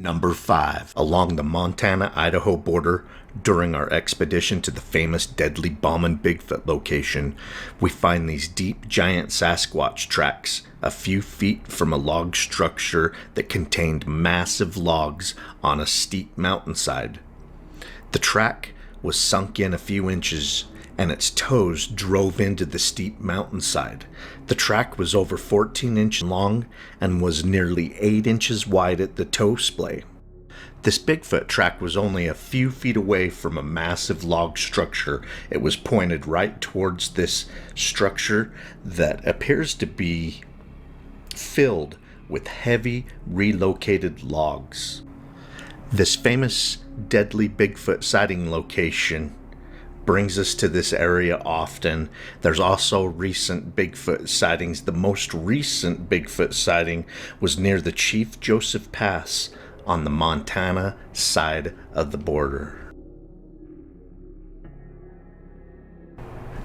Number 5. Along the Montana-Idaho border, during our expedition to the famous Deadly Bombing Bigfoot location, we find these deep giant Sasquatch tracks a few feet from a log structure that contained massive logs on a steep mountainside. The track was sunk in a few inches, and its toes drove into the steep mountainside. The track was over 14 inches long and was nearly 8 inches wide at the toe splay. This Bigfoot track was only a few feet away from a massive log structure. It was pointed right towards this structure that appears to be filled with heavy relocated logs. This famous deadly Bigfoot sighting location brings us to this area often. There's also recent Bigfoot sightings. The most recent Bigfoot sighting was near the Chief Joseph Pass on the Montana side of the border.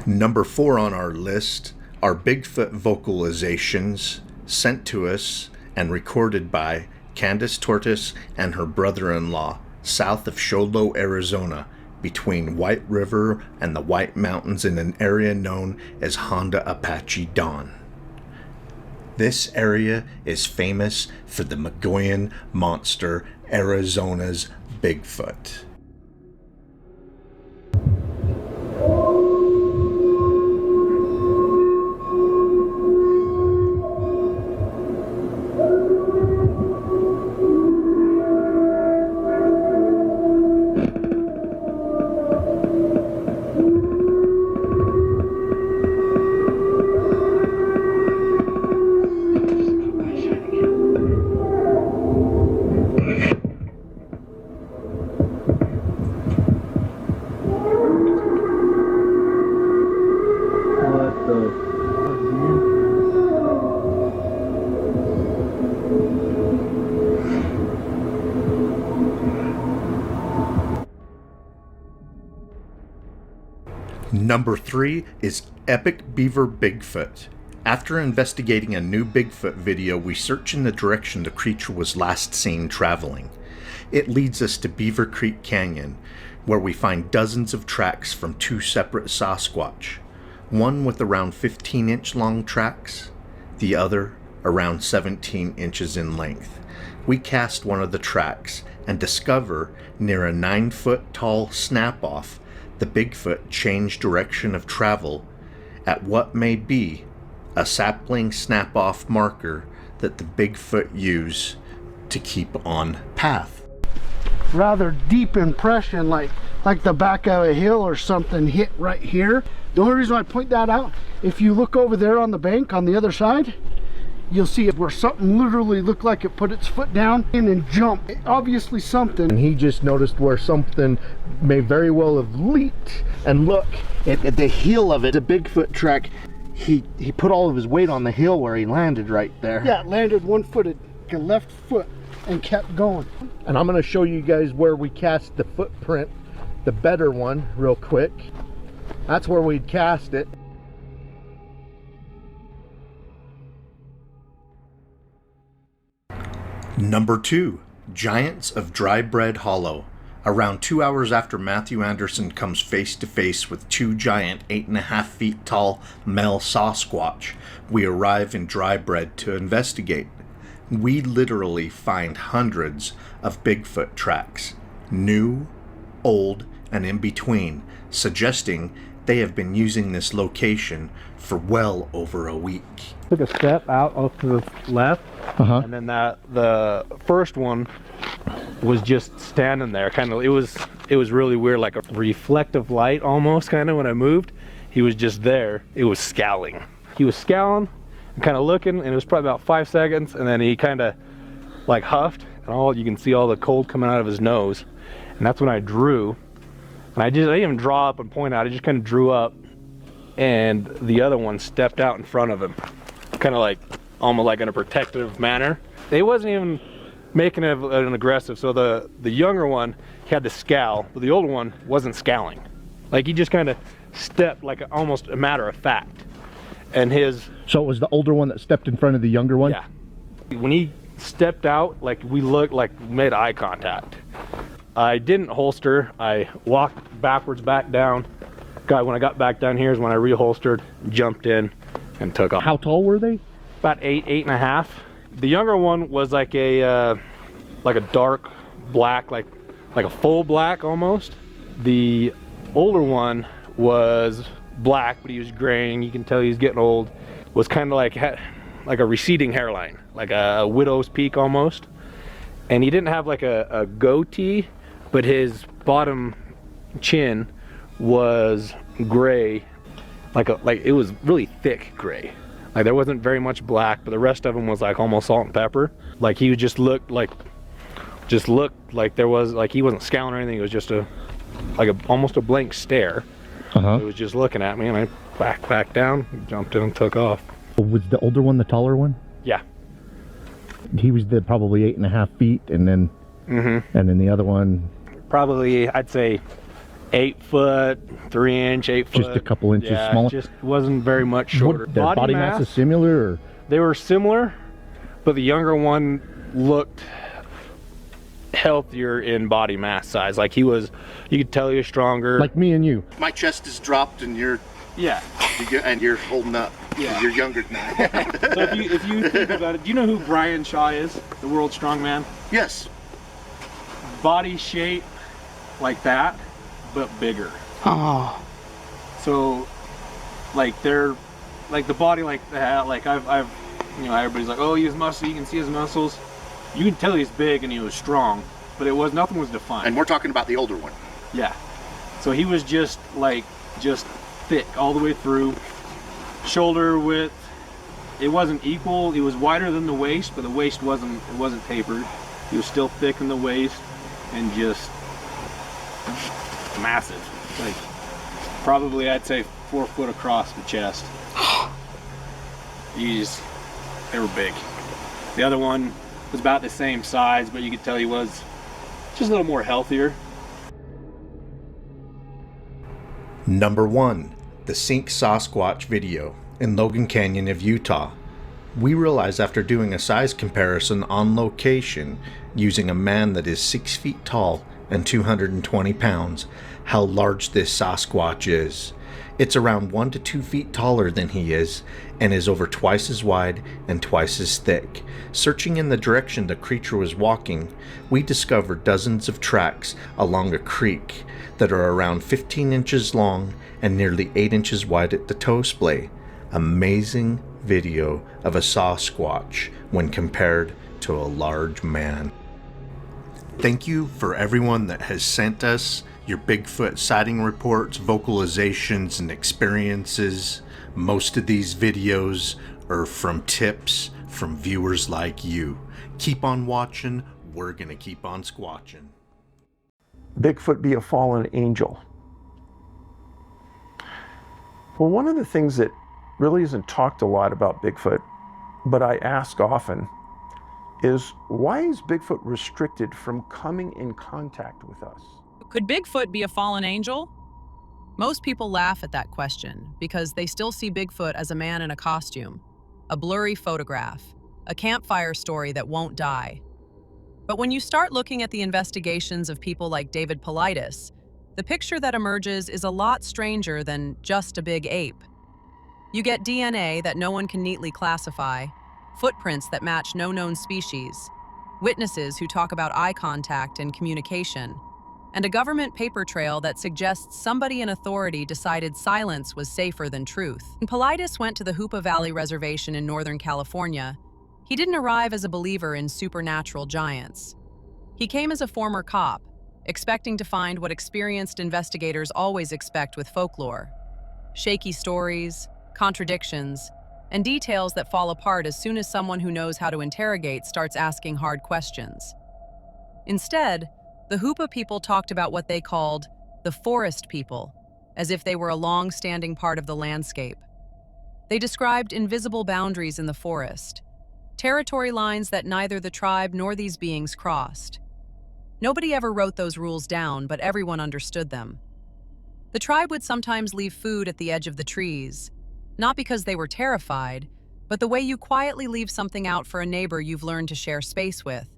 Number 4 on our list are Bigfoot vocalizations sent to us and recorded by Candace Tortoise and her brother-in-law south of Show Low, Arizona, between White River and the White Mountains in an area known as Honda Apache Dawn. This area is famous for the Magoyan monster, Arizona's Bigfoot. Number 3 is Epic Beaver Bigfoot. After investigating a new Bigfoot video, we search in the direction the creature was last seen traveling. It leads us to Beaver Creek Canyon, where we find dozens of tracks from 2 separate Sasquatch, one with around 15-inch long tracks, the other around 17 inches in length. We cast one of the tracks and discover near a 9-foot tall snap-off the Bigfoot changed direction of travel at what may be a sapling snap-off marker that the Bigfoot use to keep on path. Rather deep impression, like the back of a hill or something hit right here. The only reason I point that out, if you look over there on the bank on the other side, you'll see where something literally looked like it put its foot down and then jumped. Obviously something. And he just noticed where something may very well have leaped. And look, at the heel of it, the Bigfoot track, he put all of his weight on the hill where he landed right there. Yeah, it landed one-footed, like a left foot, and kept going. And I'm going to show you guys where we cast the footprint, the better one, real quick. That's where we'd cast it. Number 2, Giants of Dry Bread Hollow. Around 2 hours after Matthew Anderson comes face to face with 2 giant 8.5 feet tall male Sasquatch, we arrive in Dry Bread to investigate. We literally find hundreds of Bigfoot tracks, new, old, and in between, suggesting they have been using this location for well over a week. Took a step out off to the left, and then the first one was just standing there. Kind of, it was really weird, like a reflective light almost. Kind of when I moved, he was just there. It was scowling. He was scowling and kind of looking, and it was probably about 5 seconds, and then he kind of like huffed, and you can see all the cold coming out of his nose, and that's when I drew. And I didn't even draw up and point out. I just kind of drew up, and the other one stepped out in front of him, kind of like almost like in a protective manner. It wasn't even making it an aggressive. So the younger one, he had the scowl, but the older one wasn't scowling. Like he just kind of stepped like almost a matter of fact. And his... So it was the older one that stepped in front of the younger one? Yeah. When he stepped out, like we looked like we made eye contact. I didn't holster. I walked backwards back down. When I got back down here is when I reholstered, jumped in, and took off. How tall were they? About 8.5. The younger one was like a dark black, like a full black almost. The older one was black, but he was graying. You can tell he was getting old. Was kind of like a receding hairline, like a widow's peak almost. And he didn't have like a goatee, but his bottom chin was gray, like it was really thick gray. Like there wasn't very much black, but the rest of him was like almost salt and pepper. Like he just looked like there was, like he wasn't scowling or anything. It was just almost a blank stare. It was just looking at me, and I back down, jumped in and took off. Was the older one the taller one? Yeah. He was probably 8.5 feet, and then and then the other one probably, I'd say 8 foot 3 inch, 8 foot. Just a couple inches smaller. Just wasn't very much shorter. Their body mass is similar, or? They were similar, but the younger one looked healthier in body mass size. Like you could tell he was stronger. Like me and you. My chest is dropped and you're holding up. Yeah. You're younger than I am. So if you think about it, do you know who Brian Shaw is? The world strongman? Yes. Body shape like that, but bigger. Oh. So, like they're like the body like that. Like I've everybody's like, oh, he's muscle. You can see his muscles. You can tell he's big and he was strong, but nothing was defined. And we're talking about the older one. Yeah. So he was just thick all the way through. Shoulder width, it wasn't equal. It was wider than the waist, but the waist wasn't tapered. He was still thick in the waist and just massive. Like probably I'd say 4 foot across the chest. They were big. The other one was about the same size, but you could tell he was just a little more healthier. Number 1, the Sink Sasquatch video in Logan Canyon of Utah. We realized after doing a size comparison on location using a man that is 6 feet tall and 220 pounds how large this Sasquatch is. It's around 1 to 2 feet taller than he is and is over twice as wide and twice as thick. Searching in the direction the creature was walking, we discovered dozens of tracks along a creek that are around 15 inches long and nearly 8 inches wide at the toe splay. Amazing video of a Sasquatch when compared to a large man. Thank you for everyone that has sent us your Bigfoot sighting reports, vocalizations, and experiences. Most of these videos are from tips from viewers like you. Keep on watching. We're gonna keep on squatching. Bigfoot be a fallen angel? Well, one of the things that really isn't talked a lot about Bigfoot, but I ask often, is why is Bigfoot restricted from coming in contact with us? Could Bigfoot be a fallen angel? Most people laugh at that question because they still see Bigfoot as a man in a costume, a blurry photograph, a campfire story that won't die. But when you start looking at the investigations of people like David Paulides, the picture that emerges is a lot stranger than just a big ape. You get DNA that no one can neatly classify, footprints that match no known species, witnesses who talk about eye contact and communication, and a government paper trail that suggests somebody in authority decided silence was safer than truth. When Paulides went to the Hoopa Valley Reservation in Northern California, he didn't arrive as a believer in supernatural giants. He came as a former cop, expecting to find what experienced investigators always expect with folklore: shaky stories, contradictions, and details that fall apart as soon as someone who knows how to interrogate starts asking hard questions. Instead, the Hoopa people talked about what they called the forest people, as if they were a long-standing part of the landscape. They described invisible boundaries in the forest, territory lines that neither the tribe nor these beings crossed. Nobody ever wrote those rules down, but everyone understood them. The tribe would sometimes leave food at the edge of the trees, not because they were terrified, but the way you quietly leave something out for a neighbor you've learned to share space with,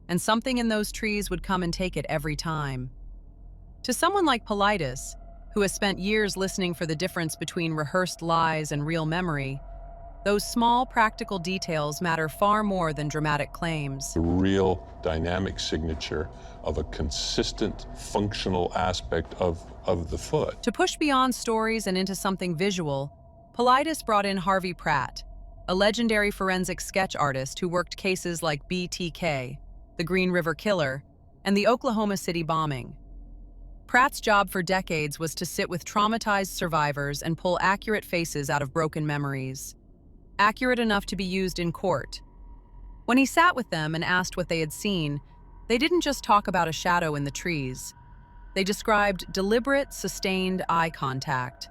and something in those trees would come and take it every time. To someone like Paulides, who has spent years listening for the difference between rehearsed lies and real memory, those small practical details matter far more than dramatic claims. The real dynamic signature of a consistent functional aspect of the foot. To push beyond stories and into something visual, Paulides brought in Harvey Pratt, a legendary forensic sketch artist who worked cases like BTK, the Green River Killer, and the Oklahoma City bombing. Pratt's job for decades was to sit with traumatized survivors and pull accurate faces out of broken memories, accurate enough to be used in court. When he sat with them and asked what they had seen, they didn't just talk about a shadow in the trees. They described deliberate, sustained eye contact,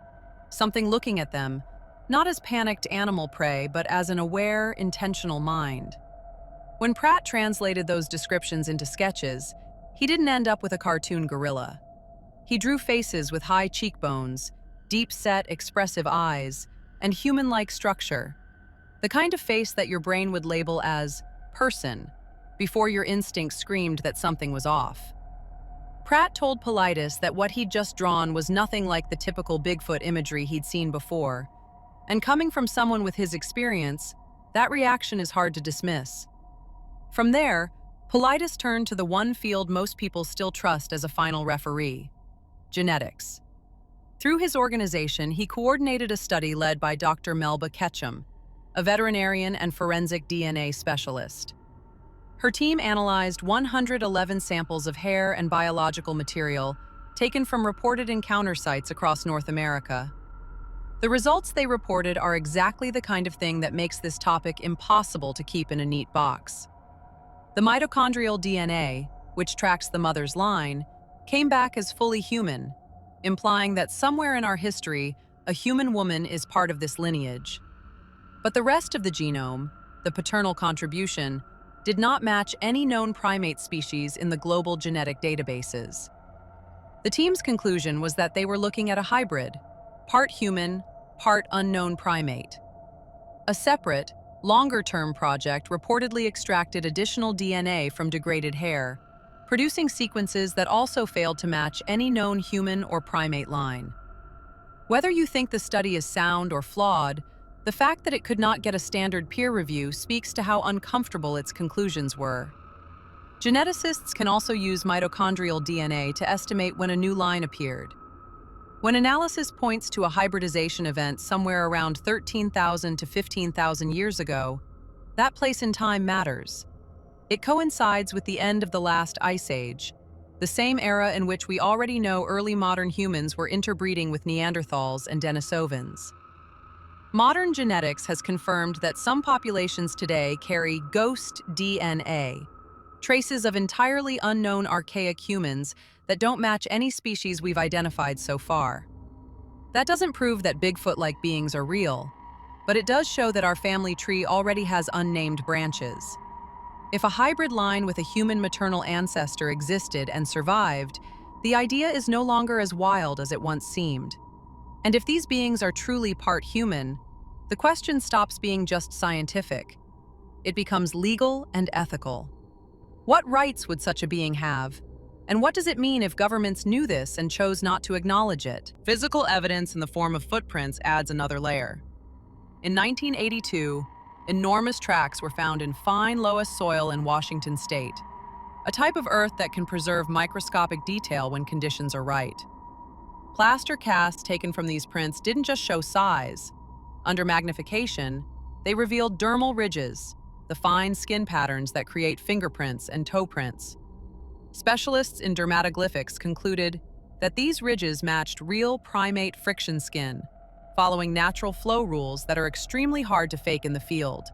something looking at them, not as panicked animal prey, but as an aware, intentional mind. When Pratt translated those descriptions into sketches, he didn't end up with a cartoon gorilla. He drew faces with high cheekbones, deep-set, expressive eyes, and human-like structure. The kind of face that your brain would label as person before your instinct screamed that something was off. Pratt told Paulides that what he'd just drawn was nothing like the typical Bigfoot imagery he'd seen before. And coming from someone with his experience, that reaction is hard to dismiss. From there, Paulides turned to the one field most people still trust as a final referee: genetics. Through his organization, he coordinated a study led by Dr. Melba Ketchum, a veterinarian and forensic DNA specialist. Her team analyzed 111 samples of hair and biological material taken from reported encounter sites across North America. The results they reported are exactly the kind of thing that makes this topic impossible to keep in a neat box. The mitochondrial DNA, which tracks the mother's line, came back as fully human, implying that somewhere in our history, a human woman is part of this lineage. But the rest of the genome, the paternal contribution, did not match any known primate species in the global genetic databases. The team's conclusion was that they were looking at a hybrid, part human, part unknown primate. A separate, longer-term project reportedly extracted additional DNA from degraded hair, producing sequences that also failed to match any known human or primate line. Whether you think the study is sound or flawed, the fact that it could not get a standard peer review speaks to how uncomfortable its conclusions were. Geneticists can also use mitochondrial DNA to estimate when a new line appeared. When analysis points to a hybridization event somewhere around 13,000 to 15,000 years ago, that place in time matters. It coincides with the end of the last ice age, the same era in which we already know early modern humans were interbreeding with Neanderthals and Denisovans. Modern genetics has confirmed that some populations today carry ghost DNA, traces of entirely unknown archaic humans that don't match any species we've identified so far. That doesn't prove that Bigfoot-like beings are real, but it does show that our family tree already has unnamed branches. If a hybrid line with a human maternal ancestor existed and survived, the idea is no longer as wild as it once seemed. And if these beings are truly part human, the question stops being just scientific. It becomes legal and ethical. What rights would such a being have? And what does it mean if governments knew this and chose not to acknowledge it? Physical evidence in the form of footprints adds another layer. In 1982, enormous tracks were found in fine loess soil in Washington state, a type of earth that can preserve microscopic detail when conditions are right. Plaster casts taken from these prints didn't just show size. Under magnification, they revealed dermal ridges, the fine skin patterns that create fingerprints and toe prints. Specialists in dermatoglyphics concluded that these ridges matched real primate friction skin, following natural flow rules that are extremely hard to fake in the field.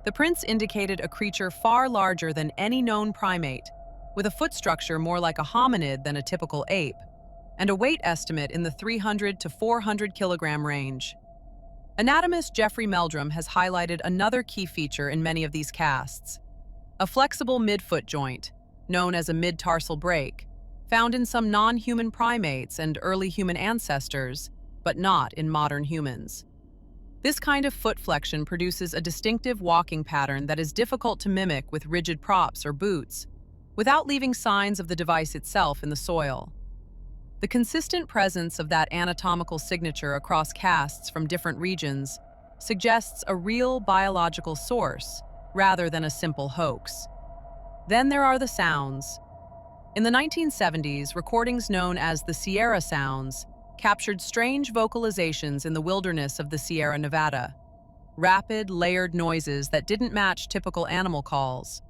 The prints indicated a creature far larger than any known primate, with a foot structure more like a hominid than a typical ape, and a weight estimate in the 300 to 400 kilogram range. Anatomist Jeffrey Meldrum has highlighted another key feature in many of these casts: a flexible midfoot joint, known as a mid-tarsal break, found in some non-human primates and early human ancestors, but not in modern humans. This kind of foot flexion produces a distinctive walking pattern that is difficult to mimic with rigid props or boots, without leaving signs of the device itself in the soil. The consistent presence of that anatomical signature across casts from different regions suggests a real biological source rather than a simple hoax. Then there are the sounds. In the 1970s, recordings known as the Sierra Sounds captured strange vocalizations in the wilderness of the Sierra Nevada. Rapid, layered noises that didn't match typical animal calls.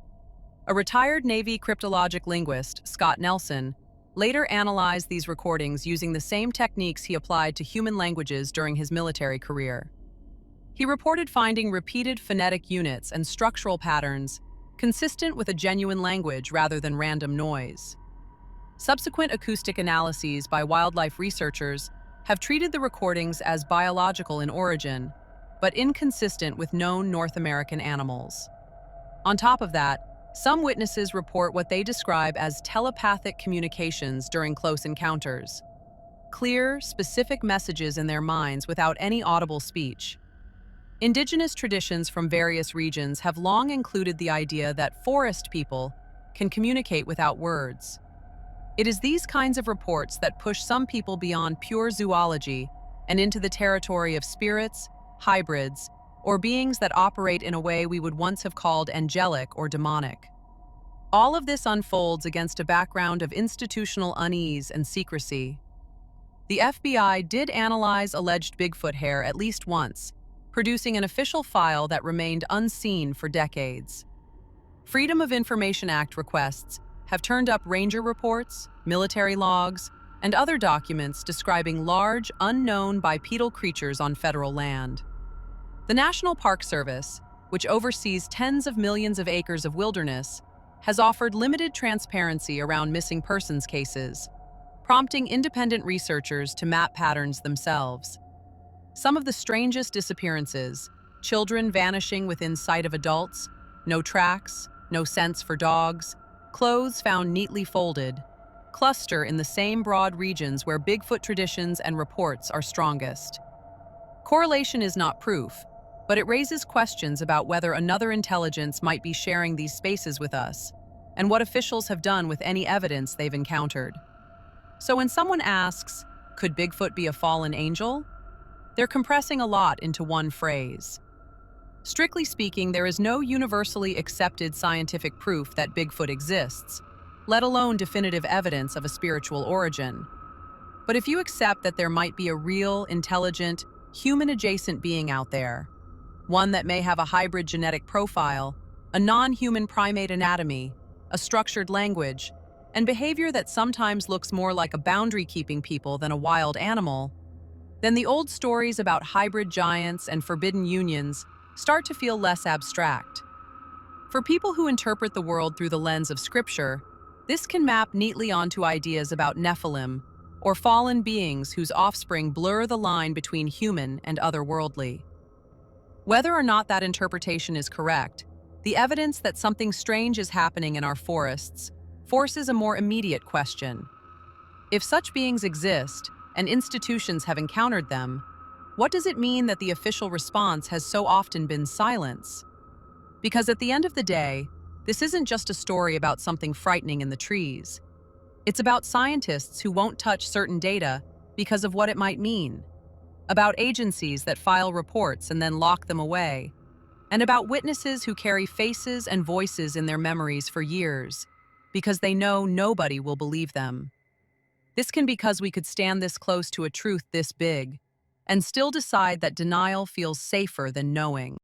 A retired Navy cryptologic linguist, Scott Nelson, later analyzed these recordings using the same techniques he applied to human languages during his military career. He reported finding repeated phonetic units and structural patterns consistent with a genuine language rather than random noise. Subsequent acoustic analyses by wildlife researchers have treated the recordings as biological in origin, but inconsistent with known North American animals. On top of that, some witnesses report what they describe as telepathic communications during close encounters. Clear, specific messages in their minds without any audible speech. Indigenous traditions from various regions have long included the idea that forest people can communicate without words. It is these kinds of reports that push some people beyond pure zoology and into the territory of spirits, hybrids, or beings that operate in a way we would once have called angelic or demonic. All of this unfolds against a background of institutional unease and secrecy. The FBI did analyze alleged Bigfoot hair at least once, producing an official file that remained unseen for decades. Freedom of Information Act requests have turned up ranger reports, military logs, and other documents describing large, unknown bipedal creatures on federal land. The National Park Service, which oversees tens of millions of acres of wilderness, has offered limited transparency around missing persons cases, prompting independent researchers to map patterns themselves. Some of the strangest disappearances, children vanishing within sight of adults, no tracks, no scents for dogs, clothes found neatly folded, cluster in the same broad regions where Bigfoot traditions and reports are strongest. Correlation is not proof, but it raises questions about whether another intelligence might be sharing these spaces with us, and what officials have done with any evidence they've encountered. So when someone asks, could Bigfoot be a fallen angel? They're compressing a lot into one phrase. Strictly speaking, there is no universally accepted scientific proof that Bigfoot exists, let alone definitive evidence of a spiritual origin. But if you accept that there might be a real, intelligent, human-adjacent being out there, one that may have a hybrid genetic profile, a non-human primate anatomy, a structured language, and behavior that sometimes looks more like a boundary-keeping people than a wild animal, then the old stories about hybrid giants and forbidden unions start to feel less abstract. For people who interpret the world through the lens of Scripture, this can map neatly onto ideas about Nephilim, or fallen beings whose offspring blur the line between human and otherworldly. Whether or not that interpretation is correct, the evidence that something strange is happening in our forests forces a more immediate question. If such beings exist, and institutions have encountered them, what does it mean that the official response has so often been silence? Because at the end of the day, this isn't just a story about something frightening in the trees. It's about scientists who won't touch certain data because of what it might mean, about agencies that file reports and then lock them away, and about witnesses who carry faces and voices in their memories for years because they know nobody will believe them. This can be because we could stand this close to a truth this big and still decide that denial feels safer than knowing.